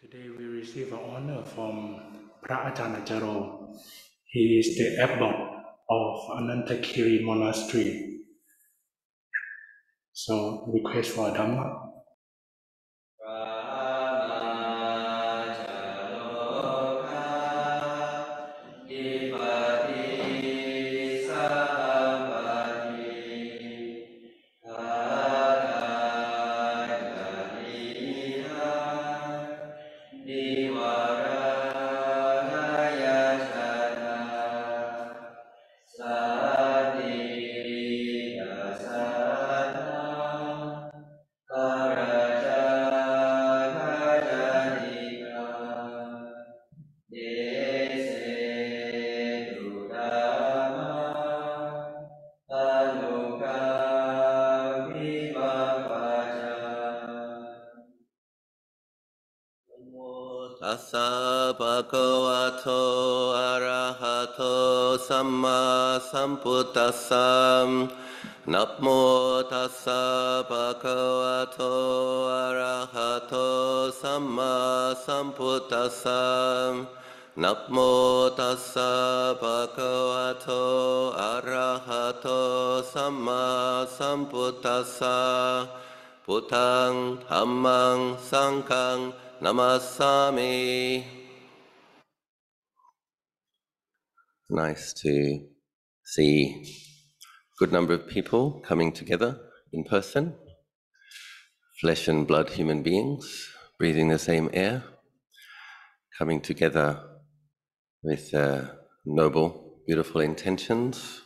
Today we receive an honor from Ajahn Achalo. He is the abbot of Anantakiri Monastery. So request for Dhamma. Tassa bhagavato arahato samma sambuddhassa. Namo tassa bhagavato arahato samma sambuddhassa. Namo tassa bhagavato arahato samma sambuddhassa. Buddhang dhammang sanghang Namasami. Nice to see a good number of people coming together in person, flesh and blood human beings, breathing the same air, coming together with noble, beautiful intentions.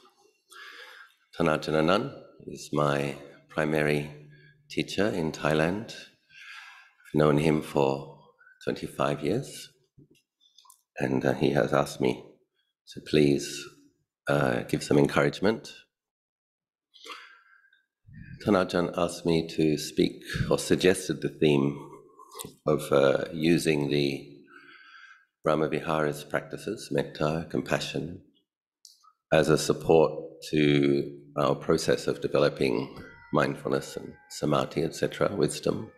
Tahn Ajahn Anan is my primary teacher in Thailand. I've known him for 25 years. And he has asked me to please give some encouragement. Tahn Ajahn asked me to speak, or suggested the theme of using the Brahmavihara's practices, metta, compassion, as a support to our process of developing mindfulness and samadhi, etc., wisdom.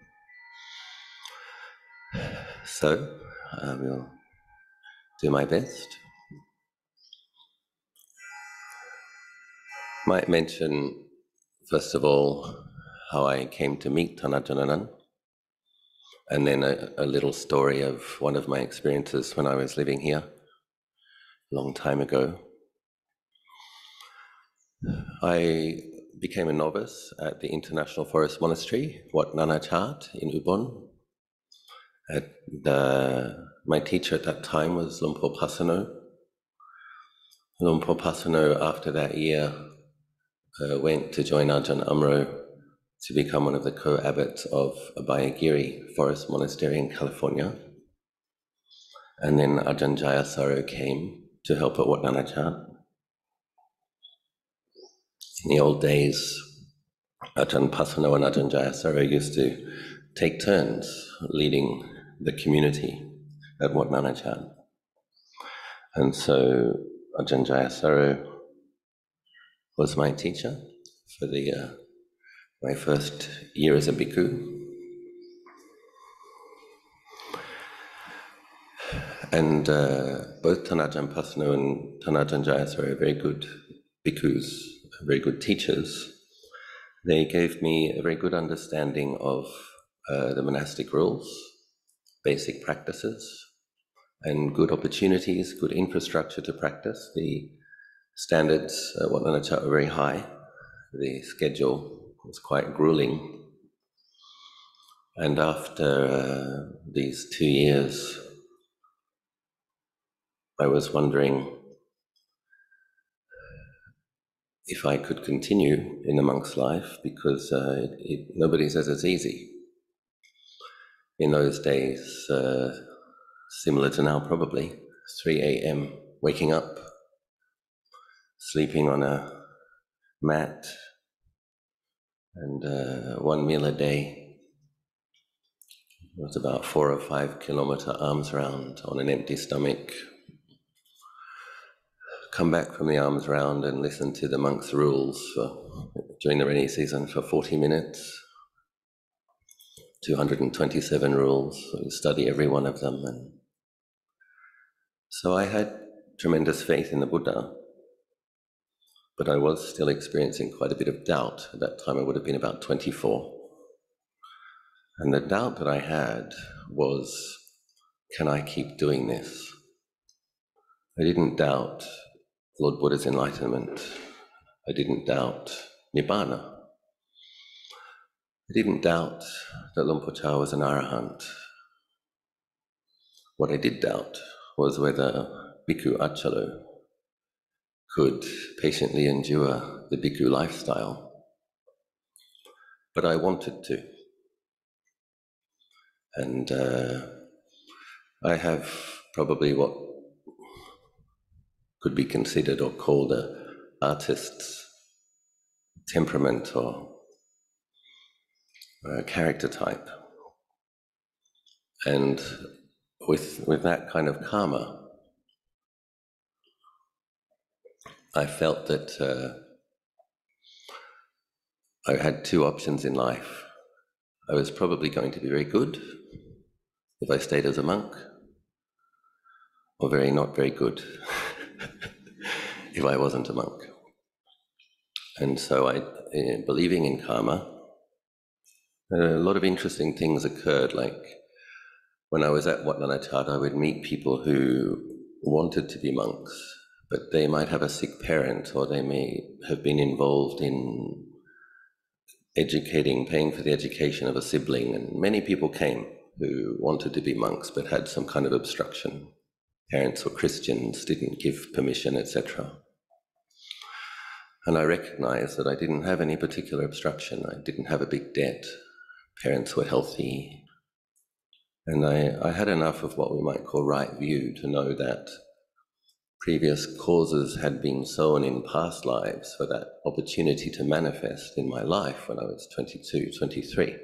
So I will do my best. Might mention, first of all, how I came to meet Tahn Ajahn Anan, and then a little story of one of my experiences when I was living here a long time ago. I became a novice at the International Forest Monastery, Wat Marp in Ubon. My teacher at that time was Lumpur Pasano. Lumpur Pasano, after that year, went to join Ajahn Amro to become one of the co-abbots of Abhayagiri Forest Monastery in California. And then Ajahn Jayasaro came to help at Wat Marp. In the old days, Ajahn Pasano and Ajahn Jayasaro used to take turns leading the community at Wat Marp. And so Ajahn Jayasaro was my teacher for my first year as a bhikkhu. And both Tahn Ajahn Pasano and Tahn Ajahn Jayasaro are very good bhikkhus, very good teachers. They gave me a very good understanding of the monastic rules, basic practices, and good opportunities, good infrastructure to practice. The standards at Wat Marp were very high. The schedule was quite grueling. And after these 2 years, I was wondering if I could continue in the monk's life, because nobody says it's easy. In those days, similar to now probably, 3 a.m., waking up, sleeping on a mat, and 1 meal a day. It was about 4 or 5 kilometer arms round on an empty stomach. Come back from the arms round and listen to the monks' rules during the rainy season for 40 minutes. 227 rules, so you study every one of them. And so I had tremendous faith in the Buddha, but I was still experiencing quite a bit of doubt. At that time I would have been about 24. And the doubt that I had was, can I keep doing this? I didn't doubt Lord Buddha's enlightenment. I didn't doubt Nibbana. I didn't doubt that Luang Por Chah was an arahant. What I did doubt was whether Bhikkhu Achalo could patiently endure the bhikkhu lifestyle. But I wanted to. And I have probably what could be considered or called an artist's temperament or character type. And with that kind of karma, I felt that I had two options in life. I was probably going to be very good if I stayed as a monk, or not very good if I wasn't a monk. And so believing in karma, a lot of interesting things occurred. Like when I was at Wat Marp Jan, I would meet people who wanted to be monks, but they might have a sick parent, or they may have been involved in paying for the education of a sibling. And many people came who wanted to be monks but had some kind of obstruction. Parents were Christians, didn't give permission, etc. And I recognized that I didn't have any particular obstruction. I didn't have a big debt. Parents were healthy. And I had enough of what we might call right view to know that previous causes had been sown in past lives for that opportunity to manifest in my life when I was 22, 23,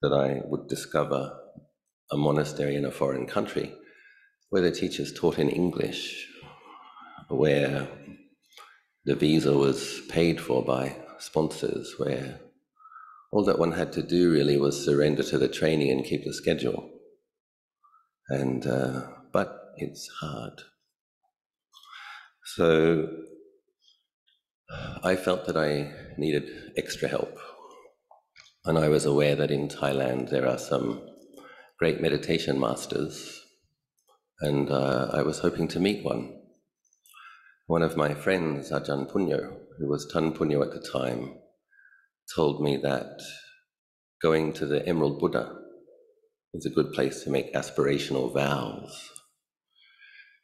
that I would discover a monastery in a foreign country where the teachers taught in English, where the visa was paid for by sponsors, where all that one had to do really was surrender to the training and keep the schedule. And but it's hard. So I felt that I needed extra help. And I was aware that in Thailand there are some great meditation masters, and I was hoping to meet one. One of my friends, Ajahn Punyo, who was Tahn Punyo at the time, told me that going to the Emerald Buddha is a good place to make aspirational vows.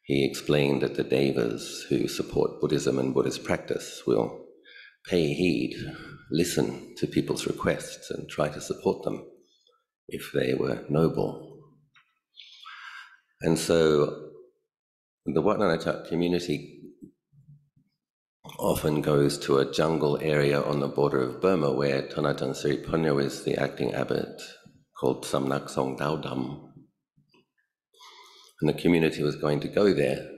He explained that the devas who support Buddhism and Buddhist practice will pay heed, listen to people's requests and try to support them if they were noble. And so the Wat Marp Jan community often goes to a jungle area on the border of Burma where Tahn Ajahn Sripunyo is the acting abbot, called Samnak Song Dao Dam. And the community was going to go there,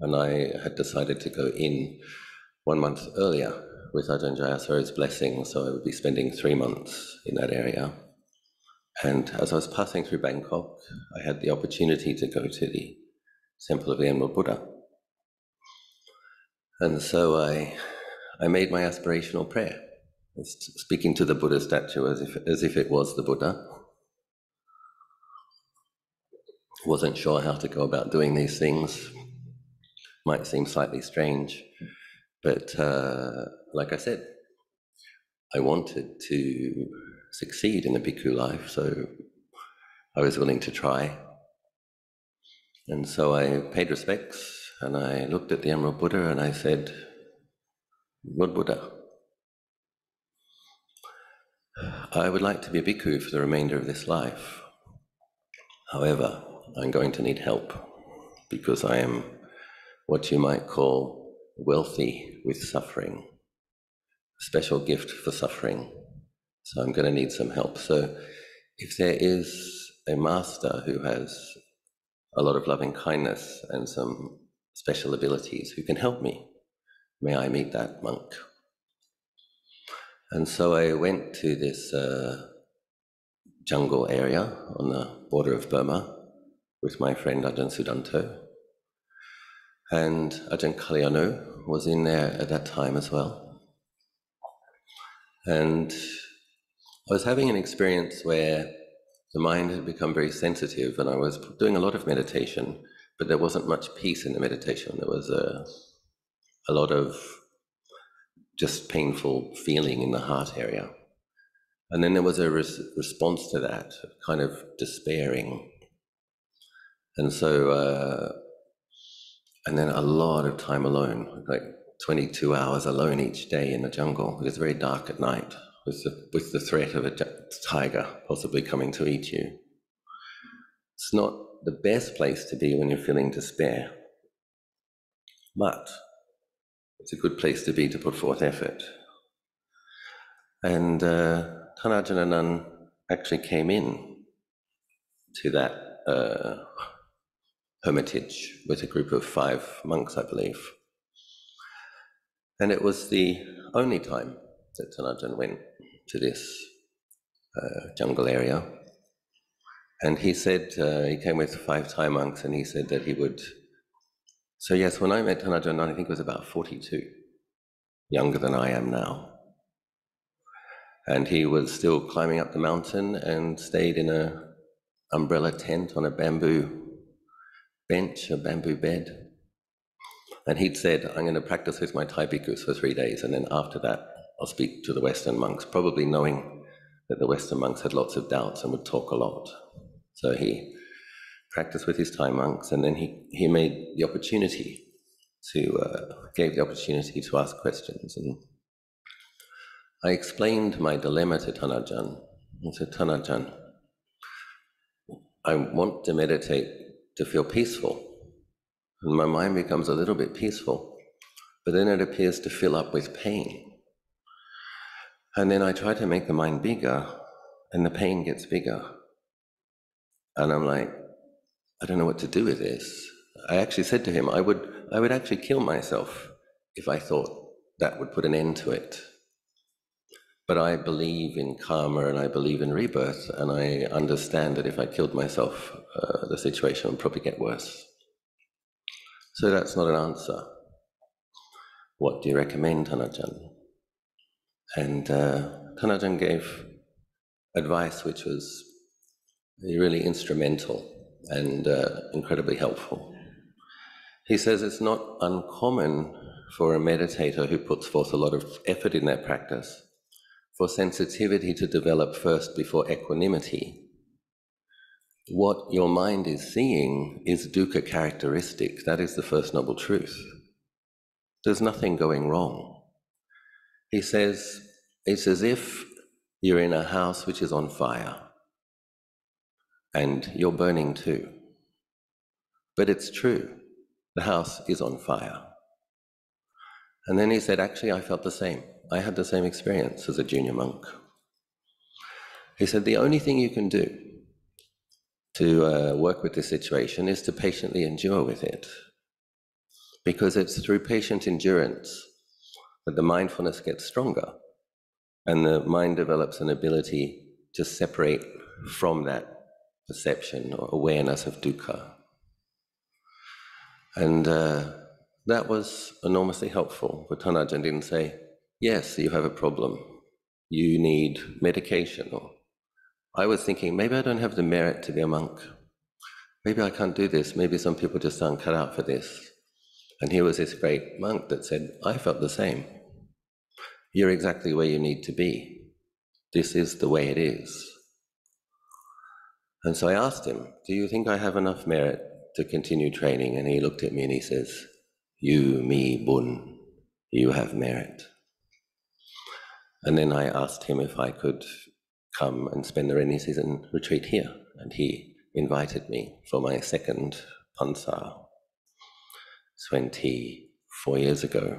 and I had decided to go in 1 month earlier with Ajahn Jayasaro's blessing, so I would be spending 3 months in that area. And as I was passing through Bangkok, I had the opportunity to go to the Temple of the Emerald Buddha. And so I made my aspirational prayer, speaking to the Buddha statue as if it was the Buddha. Wasn't sure how to go about doing these things. Might seem slightly strange, but like I said, I wanted to succeed in the bhikkhu life, so I was willing to try. And so I paid respects, and I looked at the Emerald Buddha and I said, Lord Buddha, I would like to be a bhikkhu for the remainder of this life. However, I'm going to need help because I am what you might call wealthy with suffering, a special gift for suffering. So I'm going to need some help. So if there is a master who has a lot of loving kindness and some special abilities who can help me, may I meet that monk? And so I went to this jungle area on the border of Burma with my friend Ajahn Sudanto. And Ajahn Achalo was in there at that time as well. And I was having an experience where the mind had become very sensitive, and I was doing a lot of meditation, but there wasn't much peace in the meditation. There was a lot of just painful feeling in the heart area. And then there was a response to that, kind of despairing. And so, and then a lot of time alone, like 22 hours alone each day in the jungle. It was very dark at night with the threat of a tiger possibly coming to eat you. It's not the best place to be when you're feeling despair, but it's a good place to be to put forth effort. And Tahn Ajahn Anan actually came in to that hermitage with a group of 5 monks, I believe. And it was the only time that Tahn Ajahn went to this jungle area. And he said, he came with 5 Thai monks, and he said that he would... So yes, when I met Tahn Ajahn Anan, I think he was about 42, younger than I am now. And he was still climbing up the mountain and stayed in an umbrella tent on a bamboo bench, a bamboo bed. And he'd said, I'm going to practice with my Thai bhikkhus for 3 days, and then after that, I'll speak to the Western monks, probably knowing that the Western monks had lots of doubts and would talk a lot. So he practiced with his Thai monks, and then he made the opportunity gave the opportunity to ask questions. And I explained my dilemma to Tahn Ajahn. I said, Tahn Ajahn, I want to meditate to feel peaceful. And my mind becomes a little bit peaceful, but then it appears to fill up with pain. And then I try to make the mind bigger, and the pain gets bigger. And I'm like, I don't know what to do with this. I actually said to him, I would actually kill myself if I thought that would put an end to it. But I believe in karma and I believe in rebirth, and I understand that if I killed myself, the situation would probably get worse. So that's not an answer. What do you recommend, Tahn Ajahn? And Tahn Ajahn gave advice which was really instrumental and incredibly helpful. He says it's not uncommon for a meditator who puts forth a lot of effort in their practice for sensitivity to develop first before equanimity. What your mind is seeing is dukkha characteristic. That is the first noble truth. There's nothing going wrong. He says it's as if you're in a house which is on fire and you're burning too. But it's true. The house is on fire. And then he said, actually, I felt the same. I had the same experience as a junior monk. He said, the only thing you can do to work with this situation is to patiently endure with it. Because it's through patient endurance that the mindfulness gets stronger and the mind develops an ability to separate from that perception or awareness of dukkha. And that was enormously helpful. But Tahn Ajahn didn't say, yes, you have a problem. You need medication. Or I was thinking, maybe I don't have the merit to be a monk. Maybe I can't do this. Maybe some people just aren't cut out for this. And here was this great monk that said, I felt the same. You're exactly where you need to be. This is the way it is. And so I asked him, do you think I have enough merit to continue training? And he looked at me and he says, you, me, Bun, you have merit. And then I asked him if I could come and spend the rainy season retreat here. And he invited me for my second Pansa 24 years ago.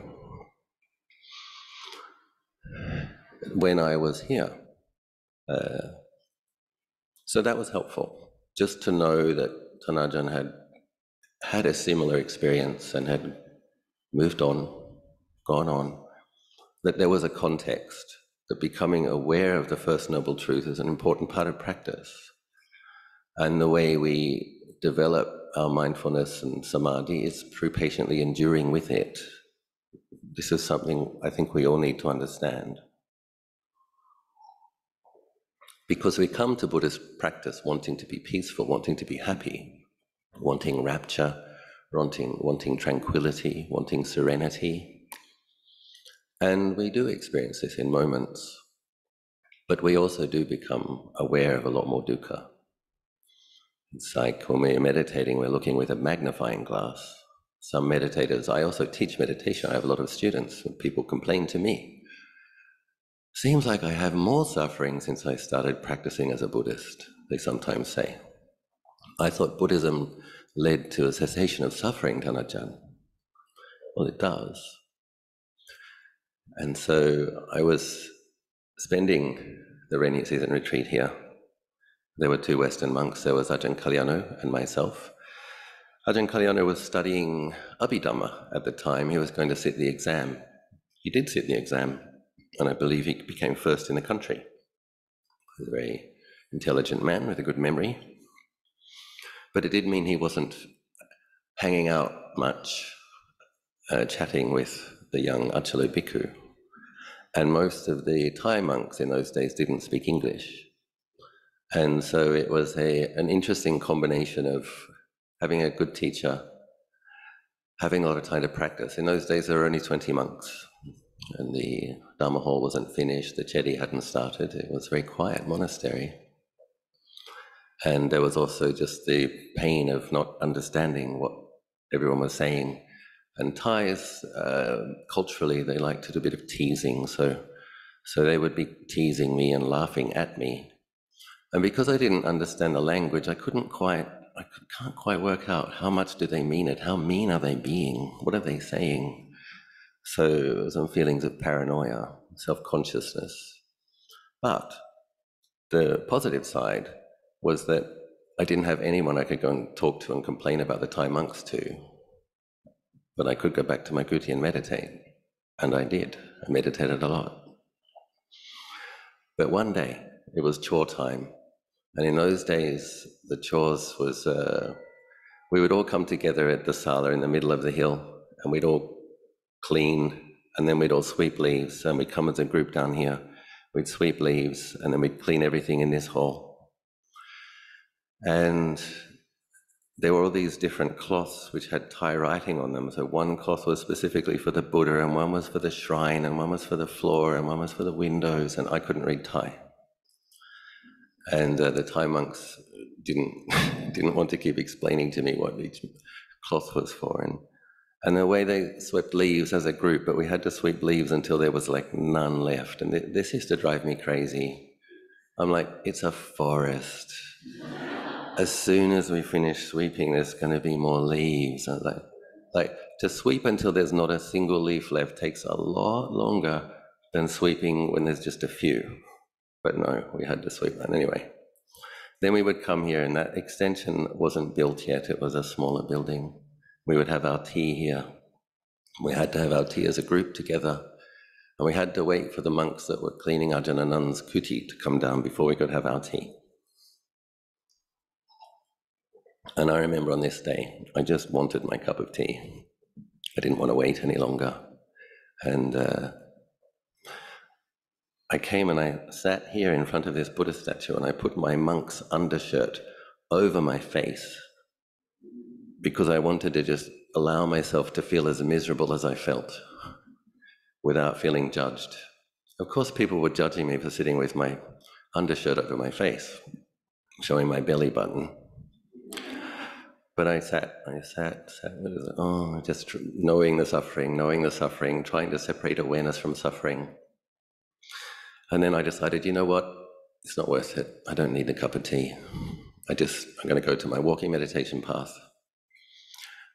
When I was here. So that was helpful, just to know that Tahn Ajahn had a similar experience and had moved on, gone on, that there was a context that becoming aware of the First Noble Truth is an important part of practice. And the way we develop our mindfulness and samadhi is through patiently enduring with it. This is something I think we all need to understand. Because we come to Buddhist practice wanting to be peaceful, wanting to be happy, wanting rapture, wanting tranquility, wanting serenity. And we do experience this in moments, but we also do become aware of a lot more dukkha. It's like when we're meditating, we're looking with a magnifying glass. Some meditators, I also teach meditation, I have a lot of students, and people complain to me. Seems like I have more suffering since I started practicing as a Buddhist, they sometimes say. I thought Buddhism led to a cessation of suffering, Tahn Ajahn. Well, it does. And so I was spending the rainy season retreat here. There were 2 Western monks. There was Ajahn Achalo and myself. Ajahn Achalo was studying Abhidhamma at the time. He was going to sit the exam. He did sit the exam, and I believe he became first in the country. He was a very intelligent man with a good memory. But it did mean he wasn't hanging out much, chatting with the young Achalo bhikkhu. And most of the Thai monks in those days didn't speak English. And so it was an interesting combination of having a good teacher, having a lot of time to practice. In those days, there were only 20 monks, and the Dharma hall wasn't finished, the chedi hadn't started. It was a very quiet monastery. And there was also just the pain of not understanding what everyone was saying. And Thais, culturally, they like to do a bit of teasing, so they would be teasing me and laughing at me. And because I didn't understand the language, I can't quite work out how much do they mean it, how mean are they being, what are they saying? So some feelings of paranoia, self-consciousness. But the positive side was that I didn't have anyone I could go and talk to and complain about the Thai monks to. But I could go back to my kuti and meditate. And I did. I meditated a lot. But one day, it was chore time. And in those days, the chores was, we would all come together at the sala in the middle of the hill, and we'd all clean, and then we'd all sweep leaves, and we'd come as a group down here. We'd sweep leaves, and then we'd clean everything in this hall. And there were all these different cloths which had Thai writing on them. So one cloth was specifically for the Buddha, and one was for the shrine, and one was for the floor, and one was for the windows, and I couldn't read Thai. And the Thai monks didn't want to keep explaining to me what each cloth was for. And the way they swept leaves as a group, but we had to sweep leaves until there was like none left. And this used to drive me crazy. I'm like, it's a forest. As soon as we finish sweeping, there's going to be more leaves. I was like to sweep until there's not a single leaf left takes a lot longer than sweeping when there's just a few. But no, we had to sweep that anyway. Then we would come here, and that extension wasn't built yet. It was a smaller building. We would have our tea here. We had to have our tea as a group together. And we had to wait for the monks that were cleaning Ajahn Anan's kuti to come down before we could have our tea. And I remember on this day, I just wanted my cup of tea. I didn't want to wait any longer. And I came and I sat here in front of this Buddha statue, and I put my monk's undershirt over my face because I wanted to just allow myself to feel as miserable as I felt without feeling judged. Of course, people were judging me for sitting with my undershirt over my face, showing my belly button. But I sat, just knowing the suffering, trying to separate awareness from suffering. And then I decided, you know what? It's not worth it. I don't need a cup of tea. I'm going to go to my walking meditation path.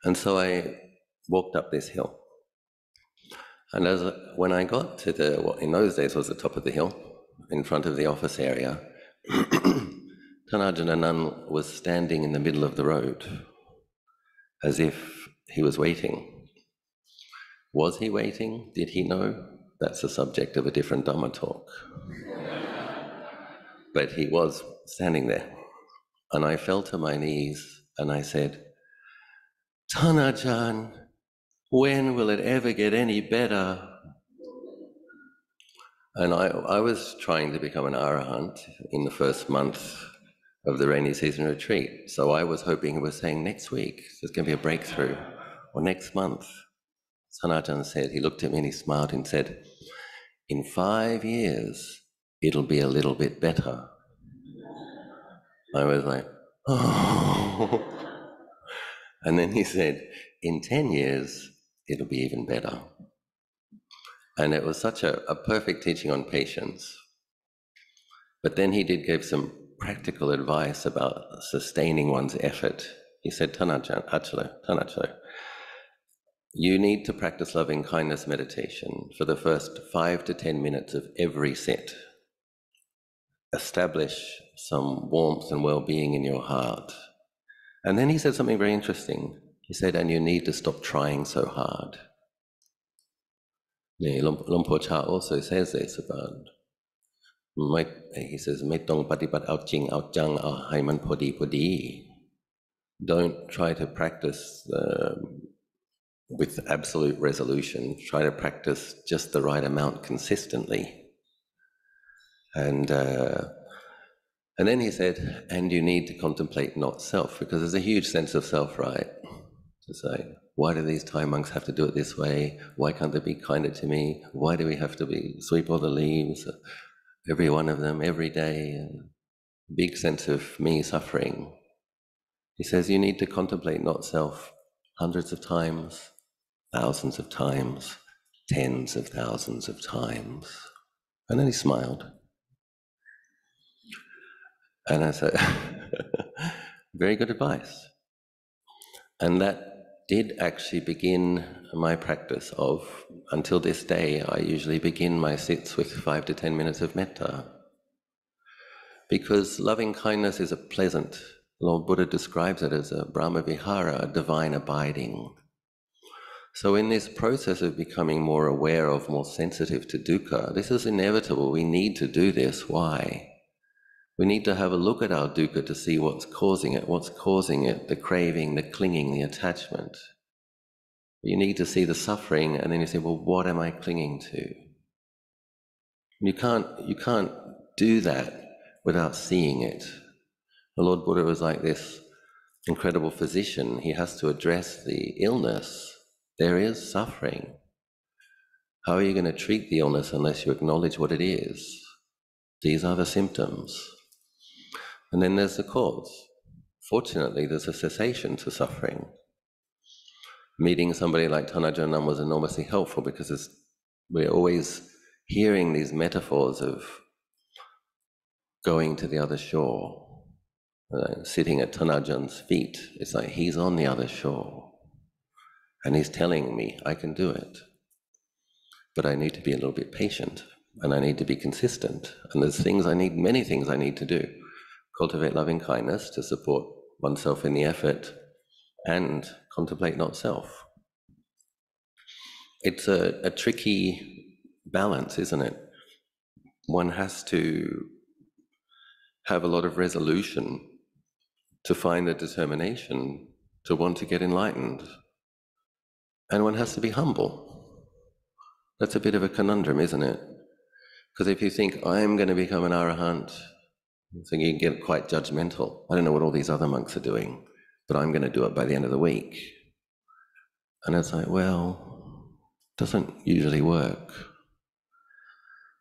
And so I walked up this hill. And when I got to what in those days was the top of the hill, in front of the office area, Tahn Ajahn Anan was standing in the middle of the road, as if he was waiting. Was he waiting? Did he know? that's the subject of a different Dhamma talk. But he was standing there, and I fell to my knees and I said, Tahn Ajahn, when will it ever get any better? And I was trying to become an arahant in the first month of the rainy season retreat. So I was hoping he was saying next week there's going to be a breakthrough, or next month. Tahn Ajahn said, he looked at me and he smiled and said, in 5 years, it'll be a little bit better. I was like, oh. And then he said, in 10 years, it'll be even better. And it was such a perfect teaching on patience. But then he did give some practical advice about sustaining one's effort. He said, Tahn Ajahn Achalo, you need to practice loving kindness meditation for the first 5 to 10 minutes of every set. Establish some warmth and well-being in your heart. And then he said something very interesting. He said, and you need to stop trying so hard. Luang Por Chah also says this about, he says, "Mai tong patipat ao jing ao jang ao hai man podi podi." Don't try to practice with absolute resolution. Try to practice just the right amount consistently. And then he said, and you need to contemplate not self, because there's a huge sense of self, right? To say, why do these Thai monks have to do it this way? Why can't they be kinder to me? Why do we have to sweep all the leaves, every one of them, every day? And big sense of me suffering. He says you need to contemplate not self hundreds of times, thousands of times, tens of thousands of times. And then he smiled. And I said, very good advice. And that did actually begin my practice of, until this day, I usually begin my sits with 5 to 10 minutes of metta. Because loving kindness is a pleasant, Lord Buddha describes it as a Brahma Vihara, a divine abiding. So in this process of becoming more aware of, more sensitive to dukkha, this is inevitable. We need to do this. Why? We need to have a look at our dukkha to see what's causing it, the craving, the clinging, the attachment. You need to see the suffering, and then you say, well, what am I clinging to? You can't do that without seeing it. The Lord Buddha was like this incredible physician. He has to address the illness. There is suffering. How are you going to treat the illness unless you acknowledge what it is? These are the symptoms. And then there's the cause. Fortunately, there's a cessation to suffering. Meeting somebody like Tahn Ajahn Anan was enormously helpful because we're always hearing these metaphors of going to the other shore, sitting at Tahn Ajahn's feet. It's like he's on the other shore and he's telling me I can do it. But I need to be a little bit patient and I need to be consistent. And there's many things I need to do. Cultivate loving kindness to support oneself in the effort and contemplate not self. It's a tricky balance, isn't it? One has to have a lot of resolution to find the determination to want to get enlightened. And one has to be humble. That's a bit of a conundrum, isn't it? Because if you think, I'm going to become an arahant, so you get quite judgmental. I don't know what all these other monks are doing, but I'm going to do it by the end of the week. And it's like, well, it doesn't usually work.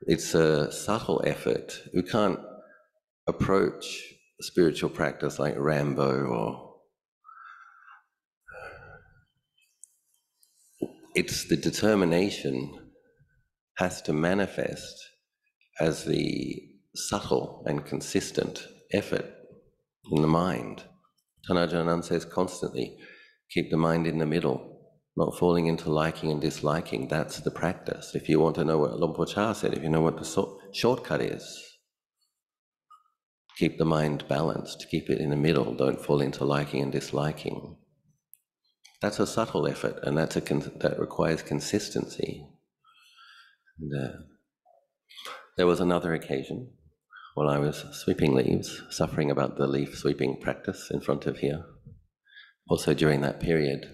It's a subtle effort. We can't approach spiritual practice like Rambo or... It's the determination has to manifest as the subtle and consistent effort in the mind. Tahn Ajahn Anan says constantly, keep the mind in the middle, not falling into liking and disliking. That's the practice. If you want to know what Luang Por Chah said, if you know what the shortcut is, keep the mind balanced, keep it in the middle, don't fall into liking and disliking. That's a subtle effort, and that requires consistency. And there was another occasion while I was sweeping leaves, suffering about the leaf sweeping practice in front of here, also during that period.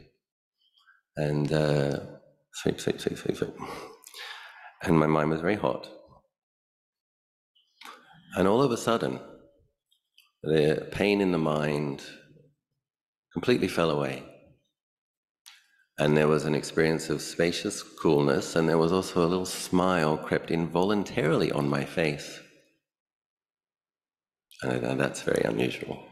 And sweep, sweep, sweep, sweep, sweep. And my mind was very hot. And all of a sudden, the pain in the mind completely fell away. And there was an experience of spacious coolness, and there was also a little smile crept involuntarily on my face. And that's very unusual.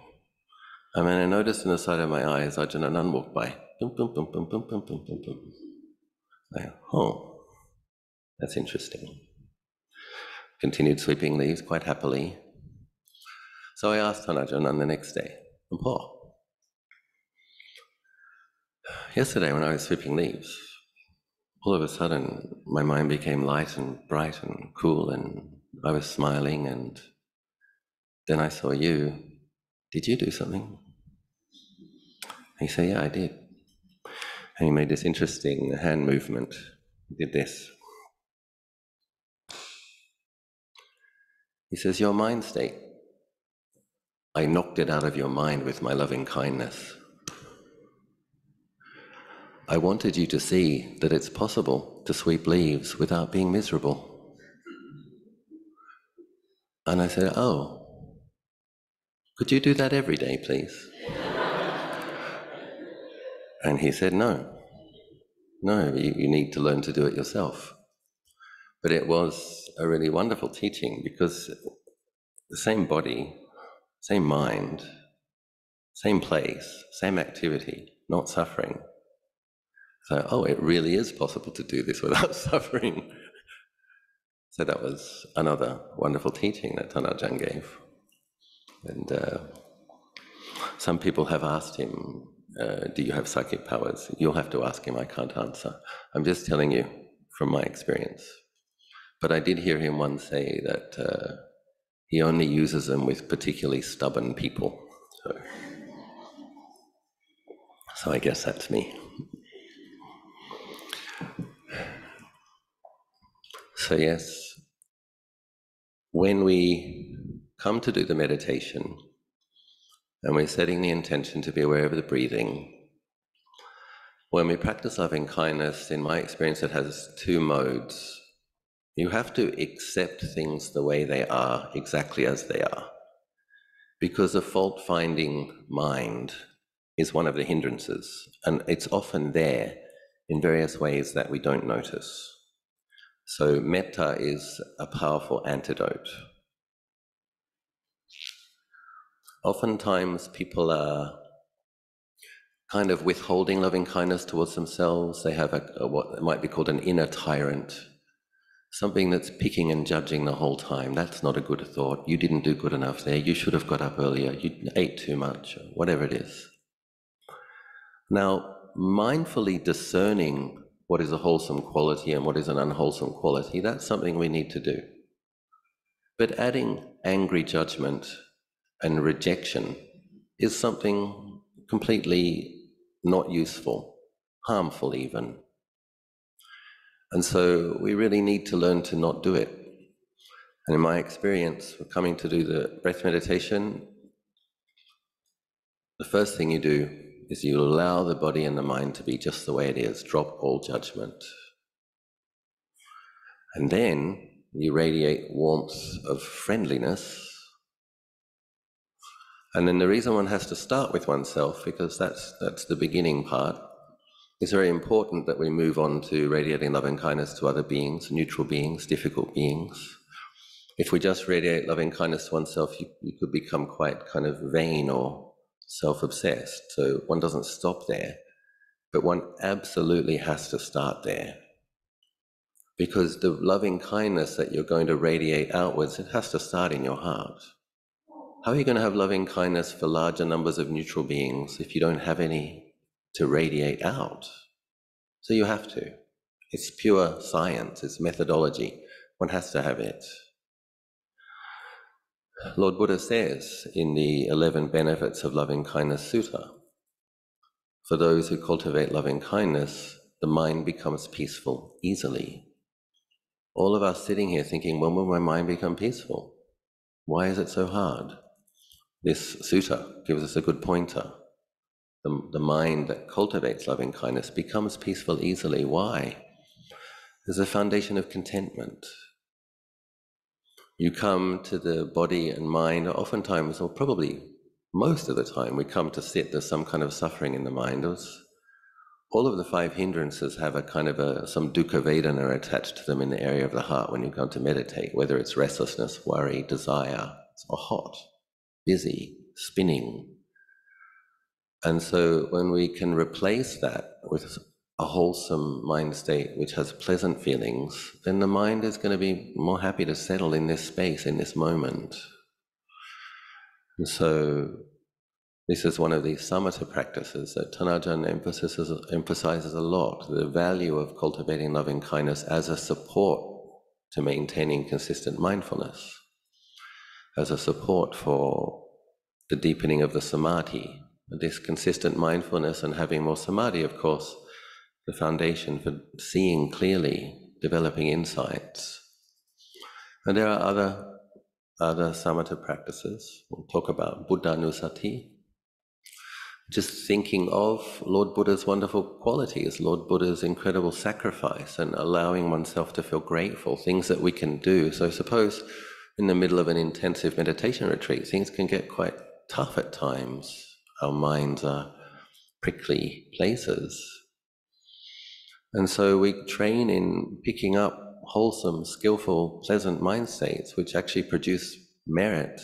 I mean, I noticed in the side of my eyes, Ajahn Anan walked by. Boom, boom, boom, boom, boom, boom, boom, boom, boom. Oh, that's interesting. Continued sweeping leaves quite happily. So I asked Tahn Ajahn Anan the next day, Paul, yesterday when I was sweeping leaves, all of a sudden my mind became light and bright and cool, and I was smiling, and then I saw you. Did you do something? He said, yeah, I did. And he made this interesting hand movement. He did this. He says, your mind state, I knocked it out of your mind with my loving kindness. I wanted you to see that it's possible to sweep leaves without being miserable. And I said, oh, could you do that every day, please? And he said, no, you need to learn to do it yourself. But it was a really wonderful teaching, because the same body, same mind, same place, same activity, not suffering. So, oh, it really is possible to do this without suffering. So that was another wonderful teaching that Tahn Ajahn gave. And some people have asked him, do you have psychic powers? You'll have to ask him, I can't answer. I'm just telling you from my experience. But I did hear him once say that he only uses them with particularly stubborn people. So I guess that's me. So yes, when we come to do the meditation, and we're setting the intention to be aware of the breathing, when we practice loving kindness, in my experience, it has two modes. You have to accept things the way they are, exactly as they are, because a fault-finding mind is one of the hindrances, and it's often there in various ways that we don't notice. So metta is a powerful antidote. Oftentimes people are kind of withholding loving kindness towards themselves. They have what might be called an inner tyrant, something that's picking and judging the whole time. That's not a good thought. You didn't do good enough there. You should have got up earlier. You ate too much, or whatever it is. Now, mindfully discerning what is a wholesome quality and what is an unwholesome quality, that's something we need to do. But adding angry judgment and rejection is something completely not useful, harmful even. And so we really need to learn to not do it. And in my experience, coming to do the breath meditation, the first thing you do is you allow the body and the mind to be just the way it is, drop all judgment. And then you radiate warmth of friendliness. And then the reason one has to start with oneself, because that's the beginning part, it's very important that we move on to radiating love and kindness to other beings, neutral beings, difficult beings. If we just radiate loving kindness to oneself, you could become quite kind of vain or self-obsessed. So one doesn't stop there, but one absolutely has to start there. Because the loving kindness that you're going to radiate outwards, it has to start in your heart. How are you going to have loving kindness for larger numbers of neutral beings if you don't have any to radiate out? So you have to. It's pure science, it's methodology. One has to have it. Lord Buddha says in the 11 Benefits of Loving Kindness Sutta, for those who cultivate loving kindness, the mind becomes peaceful easily. all of us sitting here thinking, when will my mind become peaceful? Why is it so hard? This sutta gives us a good pointer. The mind that cultivates loving kindness becomes peaceful easily. Why? There's a foundation of contentment. You come to the body and mind, oftentimes, or probably most of the time, we come to sit, there's some kind of suffering in the mind. All of the 5 hindrances have a kind of some dukkha vedana attached to them in the area of the heart when you come to meditate, whether it's restlessness, worry, desire, or hot, busy, spinning. And so when we can replace that with a wholesome mind state which has pleasant feelings, then the mind is going to be more happy to settle in this space, in this moment. And so this is one of these samatha practices that Tahn Ajahn emphasizes a lot, the value of cultivating loving kindness as a support to maintaining consistent mindfulness, as a support for the deepening of the samadhi. This consistent mindfulness and having more samadhi, of course, the foundation for seeing clearly, developing insights. And there are other samatha practices. We'll talk about Buddhanusati, just thinking of Lord Buddha's wonderful qualities, Lord Buddha's incredible sacrifice, and allowing oneself to feel grateful, things that we can do. So suppose in the middle of an intensive meditation retreat, things can get quite tough at times. Our minds are prickly places. And so we train in picking up wholesome, skillful, pleasant mind states which actually produce merit,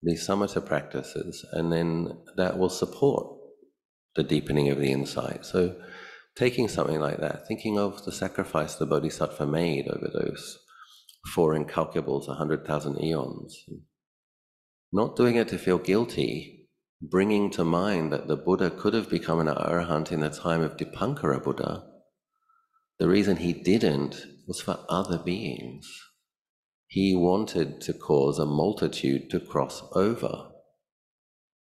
these samatha practices, and then that will support the deepening of the insight. So taking something like that, thinking of the sacrifice the Bodhisattva made over those 4 incalculables, 100,000 eons, not doing it to feel guilty, bringing to mind that the Buddha could have become an arahant in the time of Dipankara Buddha. The reason he didn't was for other beings. He wanted to cause a multitude to cross over.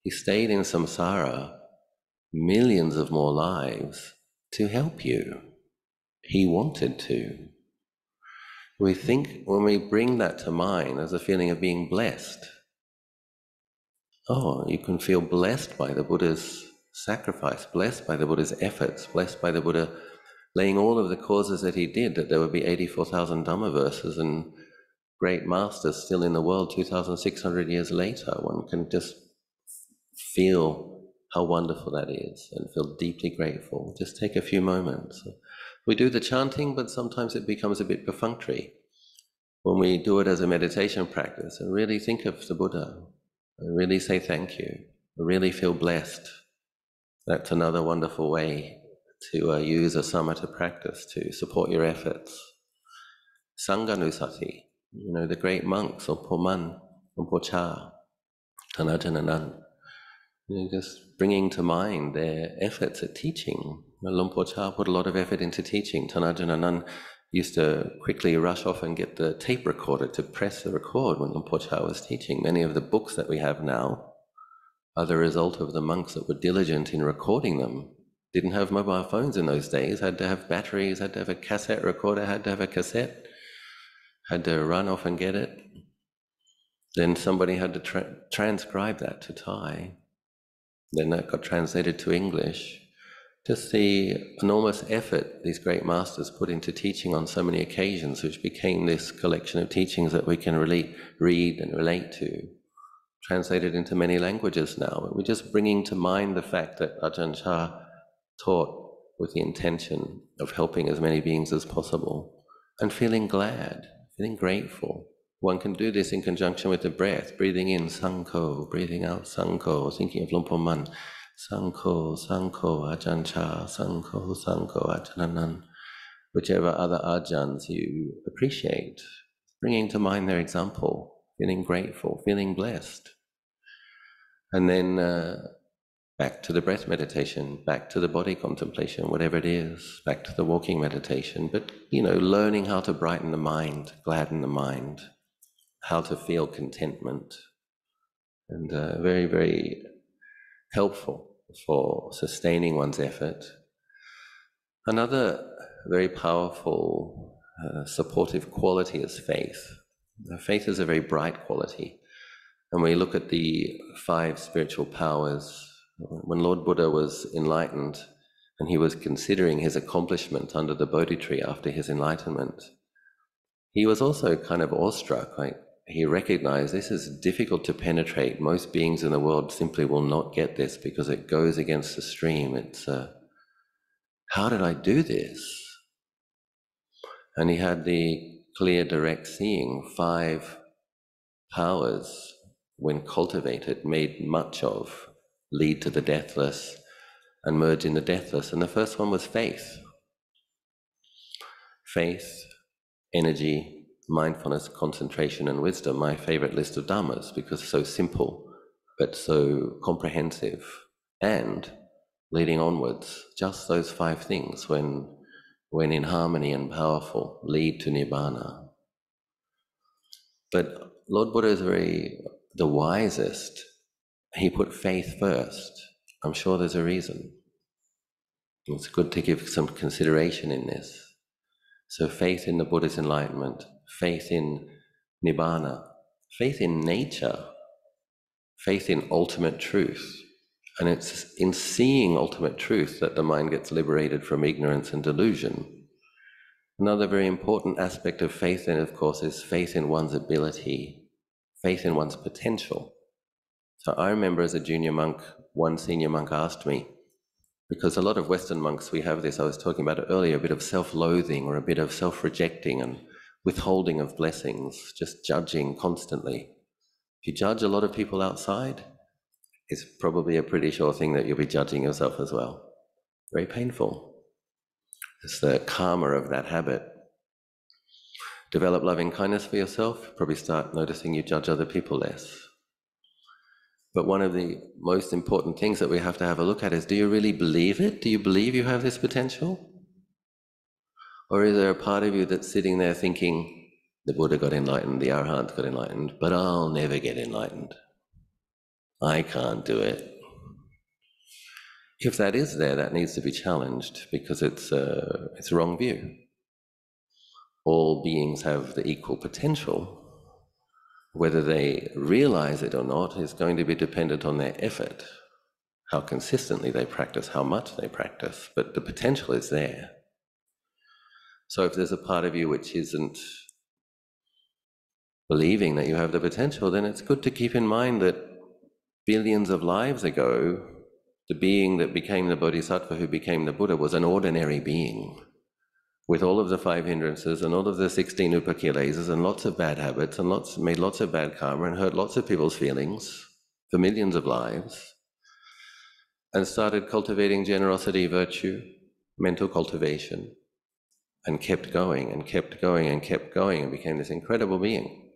He stayed in samsara millions of more lives to help you. He wanted to. We think when we bring that to mind as a feeling of being blessed, you can feel blessed by the Buddha's sacrifice, blessed by the Buddha's efforts, blessed by the Buddha laying all of the causes that he did, that there would be 84,000 Dhamma verses and great masters still in the world 2,600 years later. One can just feel how wonderful that is and feel deeply grateful. Just take a few moments. We do the chanting, but sometimes it becomes a bit perfunctory. When we do it as a meditation practice and really think of the Buddha, and really say thank you, really feel blessed. That's another wonderful way to use a samatha practice to support your efforts. Sanghanusati, the great monks, or Poman, or Pocha, Tahn Ajahn Anan, just bringing to mind their efforts at teaching. Luang Por Chah put a lot of effort into teaching. Tahn Ajahn Anan used to quickly rush off and get the tape recorder to press the record when Luang Por Chah was teaching. Many of the books that we have now are the result of the monks that were diligent in recording them. Didn't have mobile phones in those days, had to have batteries, had to have a cassette recorder, had to have a cassette, had to run off and get it. Then somebody had to transcribe that to Thai. Then that got translated to English. Just the enormous effort these great masters put into teaching on so many occasions, which became this collection of teachings that we can really read and relate to, translated into many languages now. We're just bringing to mind the fact that Ajahn Chah taught with the intention of helping as many beings as possible, and feeling glad, feeling grateful. One can do this in conjunction with the breath, breathing in Sangho, breathing out Sangho, thinking of Luang Por Man, Sangho, Sangho, Ajahn Chah, Sangho, Sangho, Ajahn Anan, whichever other Ajahns you appreciate, bringing to mind their example, feeling grateful, feeling blessed. And then back to the breath meditation, back to the body contemplation, whatever it is, back to the walking meditation, but, learning how to brighten the mind, gladden the mind, how to feel contentment, and very, very helpful for sustaining one's effort. Another very powerful supportive quality is faith. Faith is a very bright quality. And when we look at the 5 spiritual powers, when Lord Buddha was enlightened and he was considering his accomplishment under the Bodhi tree after his enlightenment, he was also kind of awestruck. Like, he recognized this is difficult to penetrate. Most beings in the world simply will not get this because it goes against the stream. It's, how did I do this? And he had the clear, direct seeing. 5 powers, when cultivated, made much of, lead to the deathless and merge in the deathless. And the first one was faith. Faith, energy, mindfulness, concentration, and wisdom. My favorite list of dhammas, because it's so simple, but so comprehensive. And leading onwards, just those 5 things, when in harmony and powerful, lead to nibbana. But Lord Buddha is the wisest. He put faith first. I'm sure there's a reason. It's good to give some consideration in this. So faith in the Buddha's enlightenment, faith in nibbana, faith in nature, faith in ultimate truth. And it's in seeing ultimate truth that the mind gets liberated from ignorance and delusion. Another very important aspect of faith then, of course, is faith in one's ability, faith in one's potential. So I remember as a junior monk, one senior monk asked me, because a lot of Western monks, we have this, I was talking about it earlier, a bit of self-loathing or a bit of self-rejecting and withholding of blessings, just judging constantly. If you judge a lot of people outside, it's probably a pretty sure thing that you'll be judging yourself as well. Very painful. It's the karma of that habit. Develop loving kindness for yourself, probably start noticing you judge other people less. But one of the most important things that we have to have a look at is, do you really believe it? Do you believe you have this potential? Or is there a part of you that's sitting there thinking, the Buddha got enlightened, the Arahant got enlightened, but I'll never get enlightened. I can't do it. If that is there, that needs to be challenged, because it's a wrong view. All beings have the equal potential. Whether they realize it or not is going to be dependent on their effort, how consistently they practice, how much they practice, but the potential is there. So if there's a part of you which isn't believing that you have the potential, then it's good to keep in mind that billions of lives ago, the being that became the Bodhisattva who became the Buddha was an ordinary being, with all of the 5 hindrances and all of the 16 upakilesas and lots of bad habits and made lots of bad karma and hurt lots of people's feelings for millions of lives, and started cultivating generosity, virtue, mental cultivation, and kept going and kept going and kept going and became this incredible being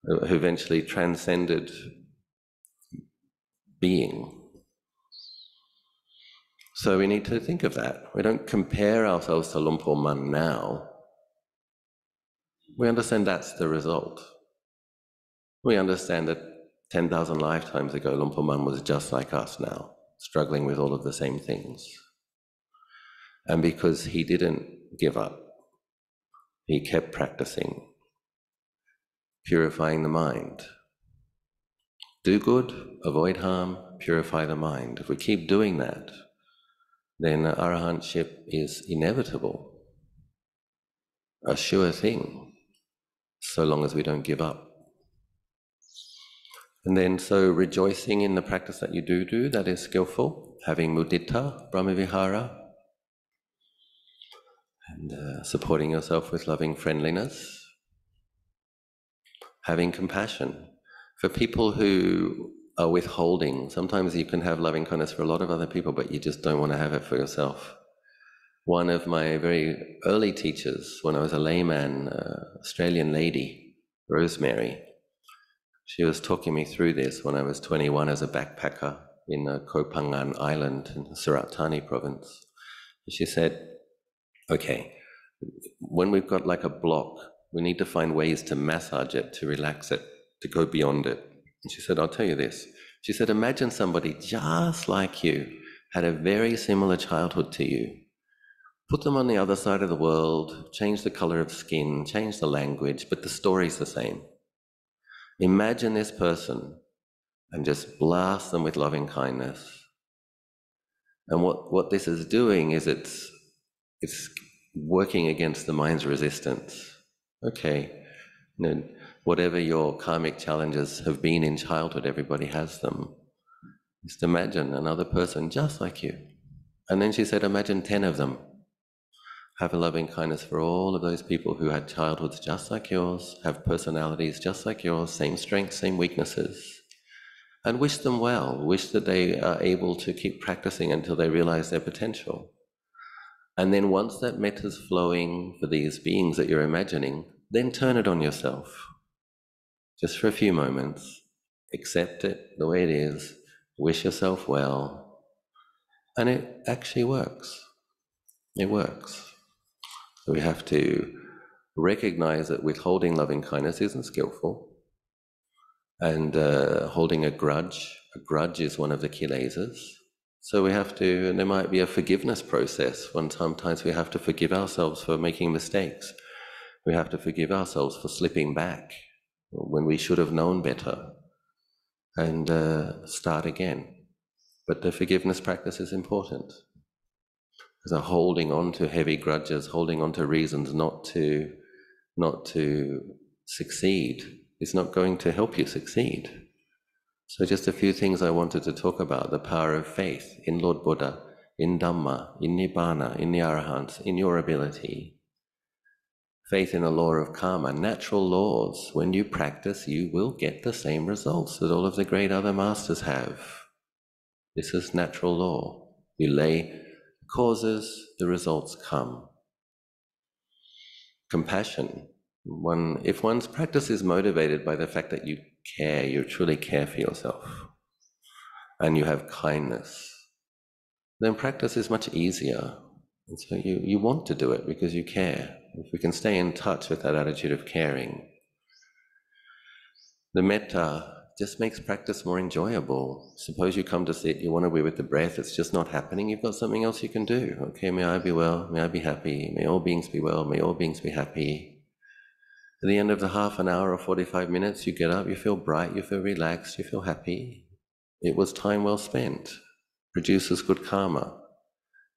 who eventually transcended being. So we need to think of that. We don't compare ourselves to Luang Por Man now. We understand that's the result. We understand that 10,000 lifetimes ago, Luang Por Man was just like us now, struggling with all of the same things. And because he didn't give up, he kept practicing, purifying the mind. Do good, avoid harm, purify the mind. If we keep doing that, then arahantship is inevitable, a sure thing, so long as we don't give up. And then so rejoicing in the practice that you do that is skillful, having mudita, brahmavihara, and supporting yourself with loving friendliness, having compassion for people who are withholding. Sometimes you can have loving kindness for a lot of other people, but you just don't want to have it for yourself. One of my very early teachers, when I was a layman, Australian lady, Rosemary, she was talking me through this when I was 21 as a backpacker in Koh Phangan Island in Surat Thani province. She said, okay, when we've got like a block, we need to find ways to massage it, to relax it, to go beyond it. And she said, I'll tell you this. She said, imagine somebody just like you, had a very similar childhood to you, Put them on the other side of the world, change the color of skin, change the language, but the story's the same. Imagine this person and just blast them with loving kindness. And what this is doing is it's working against the mind's resistance. Okay, whatever your karmic challenges have been in childhood, everybody has them. Just imagine another person just like you. And then she said, imagine 10 of them. Have a loving kindness for all of those people who had childhoods just like yours, have personalities just like yours, same strengths, same weaknesses. And wish them well, wish that they are able to keep practicing until they realize their potential. And then once that metta is flowing for these beings that you're imagining, then turn it on yourself. Just for a few moments, accept it the way it is, wish yourself well, and it actually works. It works. So we have to recognize that withholding loving kindness isn't skillful, and holding a grudge is one of the kilesas. So we have to, and there might be a forgiveness process when sometimes we have to forgive ourselves for making mistakes. We have to forgive ourselves for slipping back when we should have known better, and start again. But the forgiveness practice is important. Because holding on to heavy grudges, holding on to reasons not to succeed is not going to help you succeed. So just a few things I wanted to talk about: the power of faith in Lord Buddha, in Dhamma, in Nibbana, in the Arahants, in your ability. Faith in the law of karma, natural laws. When you practice, you will get the same results that all of the great other masters have. This is natural law. You lay causes, the results come. Compassion. If one's practice is motivated by the fact that you care, you truly care for yourself, and you have kindness, then practice is much easier. And so you want to do it because you care. If we can stay in touch with that attitude of caring, the metta just makes practice more enjoyable. Suppose you come to sit, you want to be with the breath, it's just not happening, you've got something else you can do. Okay, may I be well, may I be happy, may all beings be well, may all beings be happy. At the end of the half an hour or 45 minutes, you get up, you feel bright, you feel relaxed, you feel happy. It was time well spent. Produces good karma.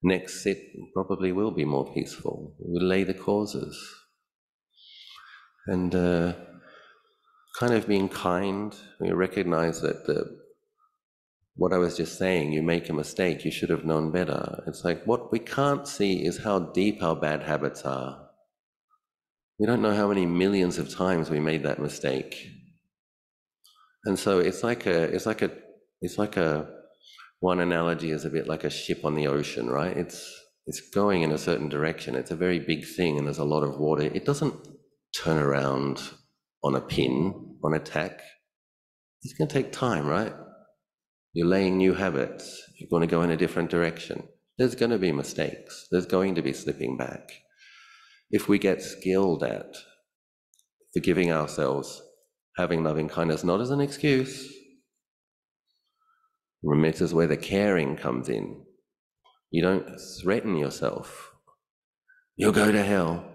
Next sit probably will be more peaceful. We'll lay the causes. And kind of being kind, we recognize that what I was just saying, you make a mistake, you should have known better. It's like what we can't see is how deep our bad habits are. We don't know how many millions of times we made that mistake. And so it's like one analogy is a bit like a ship on the ocean, right? It's going in a certain direction. It's a very big thing and there's a lot of water. It doesn't turn around on a pin, on a tack. It's going to take time, right? You're laying new habits. You're going to go in a different direction. There's going to be mistakes. There's going to be slipping back. If we get skilled at forgiving ourselves, having loving kindness, not as an excuse. Remember, is where the caring comes in. You don't threaten yourself. You'll go to hell.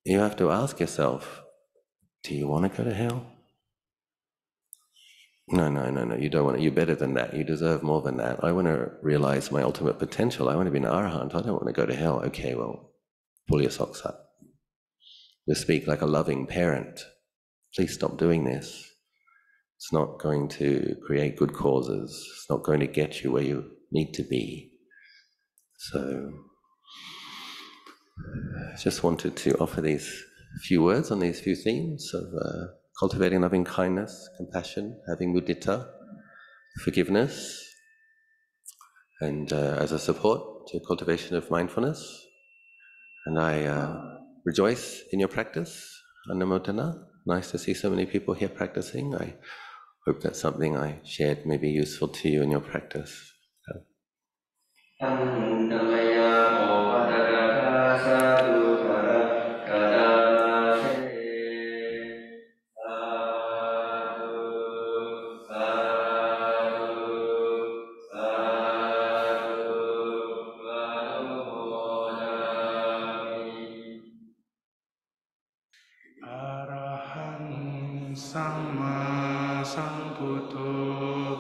You have to ask yourself, do you want to go to hell? No, you don't want to. You're better than that. You deserve more than that. I want to realize my ultimate potential. I want to be an arahant. I don't want to go to hell. Okay, well, pull your socks up. You speak like a loving parent. Please stop doing this. It's not going to create good causes. It's not going to get you where you need to be. So, I just wanted to offer these few words on these few themes of cultivating loving kindness, compassion, having mudita, forgiveness, and as a support to cultivation of mindfulness. And I rejoice in your practice, Annamotana. Nice to see so many people here practicing. I hope that something I shared may be useful to you in your practice. สัมมาสัมพุทโธ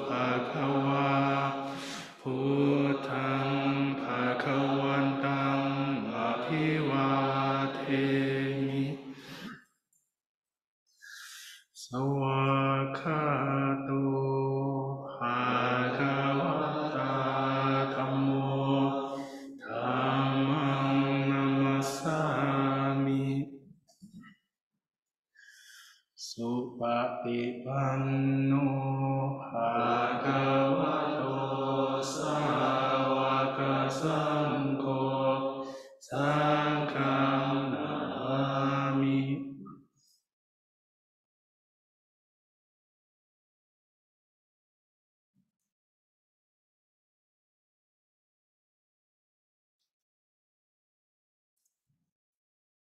ภะคะวาพุทธังภะคะวันตังอภิวาเทมิสวากขาโตภะคะวะตาธัมโมธัมมังนัมมัสสามิสุปฏิปันโนภะคะวะโตสาวกสังโฆสั